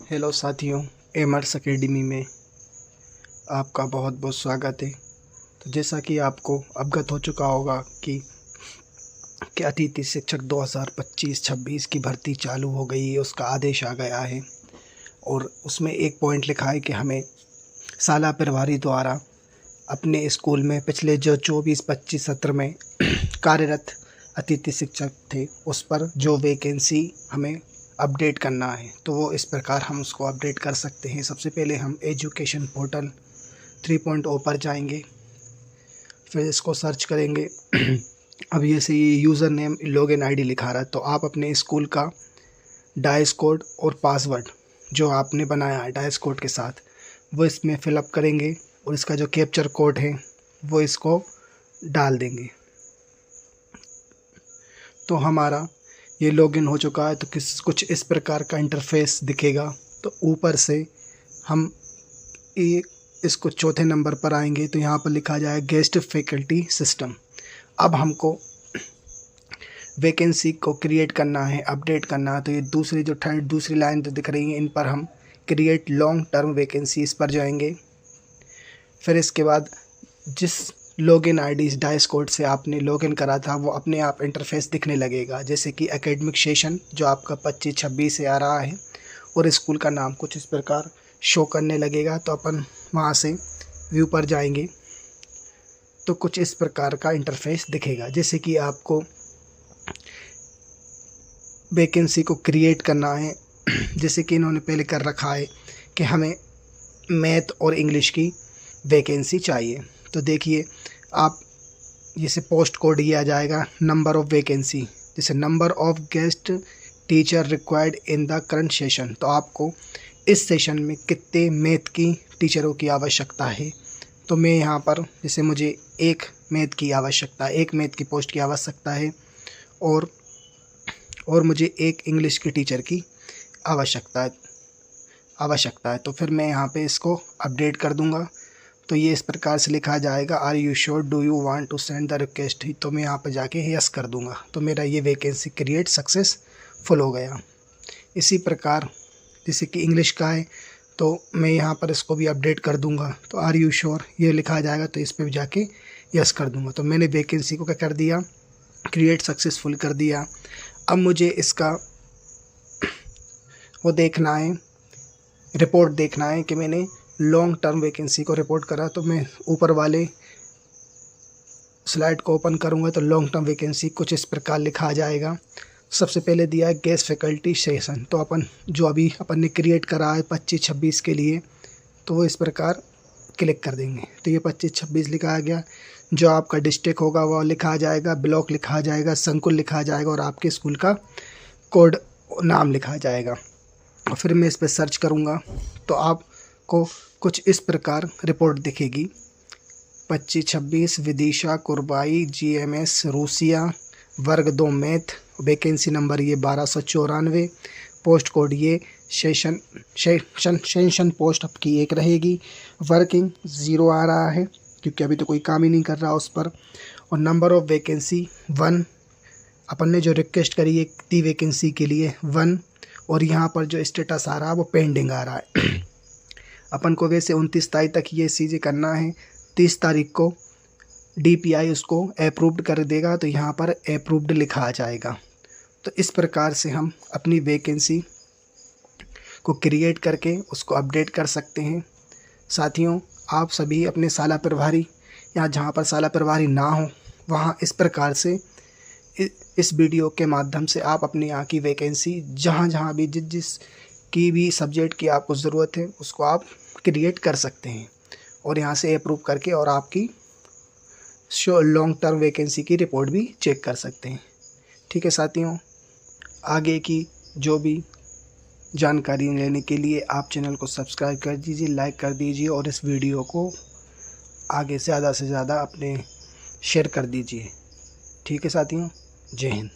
Hello साथियों, एमर्स academy में आपका बहुत बहुत स्वागत है। तो जैसा कि आपको अवगत हो चुका होगा कि अतिथि शिक्षक 2025-26 की भर्ती चालू हो गई है, उसका आदेश आ गया है और उसमें एक पॉइंट लिखा है कि हमें शाला प्रभारी द्वारा अपने स्कूल में पिछले जो 24-25 सत्र में कार्यरत अतिथि शिक्षक थे उस पर जो वैकेंसी हमें अपडेट करना है, तो वो इस प्रकार हम उसको अपडेट कर सकते हैं। सबसे पहले हम एजुकेशन पोर्टल 3.0 पर जाएंगे, फिर इसको सर्च करेंगे। अब ये यूज़र नेम लॉगिन आईडी लिखा रहा है, तो आप अपने स्कूल का डाइस कोड और पासवर्ड जो आपने बनाया है डाइस कोड के साथ वो इसमें फिलअप करेंगे और इसका जो कैप्चर कोड है वो इसको डाल देंगे। तो हमारा ये लॉगिन हो चुका है। तो कुछ इस प्रकार का इंटरफेस दिखेगा। तो ऊपर से हम इसको चौथे नंबर पर आएंगे, तो यहाँ पर लिखा जाएगा गेस्ट फैकल्टी सिस्टम। अब हमको वैकेंसी को क्रिएट करना है, अपडेट करना है। तो ये दूसरी लाइन जो दिख रही है इन पर हम क्रिएट लॉन्ग टर्म वैकेंसी इस पर जाएंगे। फिर इसके बाद जिस लॉगिन आईडी इस डाइस कोड से आपने लॉगिन करा था वो अपने आप इंटरफेस दिखने लगेगा, जैसे कि एकेडमिक सेशन जो आपका 25-26 से आ रहा है और स्कूल का नाम कुछ इस प्रकार शो करने लगेगा। तो अपन वहाँ से व्यू पर जाएंगे तो कुछ इस प्रकार का इंटरफेस दिखेगा, जैसे कि आपको वैकेंसी को क्रिएट करना है। जैसे कि इन्होंने पहले कर रखा है कि हमें मैथ और इंग्लिश की वैकेंसी चाहिए। तो देखिए आप जैसे पोस्ट कोड ये आ जाएगा नंबर ऑफ़ वैकेंसी, जैसे number of guest teacher required in the current session. तो आपको इस सेशन में कितने मैथ की टीचरों की आवश्यकता है। तो मैं यहाँ पर जैसे मुझे एक मैथ की पोस्ट की आवश्यकता है और मुझे एक इंग्लिश की टीचर की आवश्यकता है। तो फिर मैं यहाँ पे इसको अपडेट कर दूँगा। तो ये इस प्रकार से लिखा जाएगा, are you sure, do you want to send the request. तो मैं यहाँ पर जाके यस कर दूँगा। तो मेरा ये वैकेंसी क्रिएट सक्सेसफुल हो गया। इसी प्रकार जैसे कि इंग्लिश का है तो मैं यहाँ पर इसको भी अपडेट कर दूँगा। तो आर यू श्योर ये लिखा जाएगा, तो इस पर भी जाके यस कर दूँगा। तो मैंने वैकेंसी को क्या कर दिया, क्रिएट सक्सेसफुल कर दिया। अब मुझे इसका वो देखना है, रिपोर्ट देखना है कि मैंने लॉन्ग टर्म वैकेंसी को रिपोर्ट करा। तो मैं ऊपर वाले स्लाइड को ओपन करूंगा तो लॉन्ग टर्म वैकेंसी कुछ इस प्रकार लिखा आ जाएगा। सबसे पहले दिया है गेस्ट फैकल्टी सेशन। तो अपन ने क्रिएट करा है 25-26 के लिए, तो वो इस प्रकार क्लिक कर देंगे। तो ये 25-26 लिखा आ गया। जो आपका डिस्ट्रिक्ट होगा वो लिखा आ जाएगा, ब्लॉक लिखा आ जाएगा, संकुल लिखा आ जाएगा और आपके स्कूल का कोड नाम लिखा आ जाएगा। और फिर मैं इस पर सर्च करूँगा तो आपको कुछ इस प्रकार रिपोर्ट दिखेगी। 25-26 विदिशा कुरबाई GMS रूसिया, वर्ग 2 मैथ, वैकेंसी नंबर ये 1294, पोस्ट कोड ये सेशन पोस्ट आपकी 1 रहेगी। वर्किंग 0 आ रहा है क्योंकि अभी तो कोई काम ही नहीं कर रहा उस पर। और नंबर ऑफ़ वैकेंसी 1, अपन ने जो रिक्वेस्ट करी है दी वैकेंसी के लिए 1। और यहाँ पर जो स्टेटस आ रहा है वो पेंडिंग आ रहा है। अपन को वैसे 29 तारीख तक ये चीज़ें करना है। 30 तारीख को DPI उसको अप्रूव्ड कर देगा, तो यहाँ पर अप्रूव्ड लिखा आ जाएगा। तो इस प्रकार से हम अपनी वैकेंसी को क्रिएट करके उसको अपडेट कर सकते हैं। साथियों, आप सभी अपने शाला प्रभारी या जहाँ पर शाला प्रभारी ना हो वहाँ इस प्रकार से इस वीडियो के माध्यम से आप अपनी यहाँ की वैकेंसी जहाँ भी जिस की भी सब्जेक्ट की आपको ज़रूरत है उसको आप क्रिएट कर सकते हैं और यहाँ से अप्रूव करके और आपकी लॉन्ग टर्म वैकेंसी की रिपोर्ट भी चेक कर सकते हैं। ठीक है साथियों, आगे की जो भी जानकारी लेने के लिए आप चैनल को सब्सक्राइब कर दीजिए, लाइक कर दीजिए और इस वीडियो को आगे ज़्यादा से ज़्यादा अपने शेयर कर दीजिए। ठीक है साथियों, जय हिंद।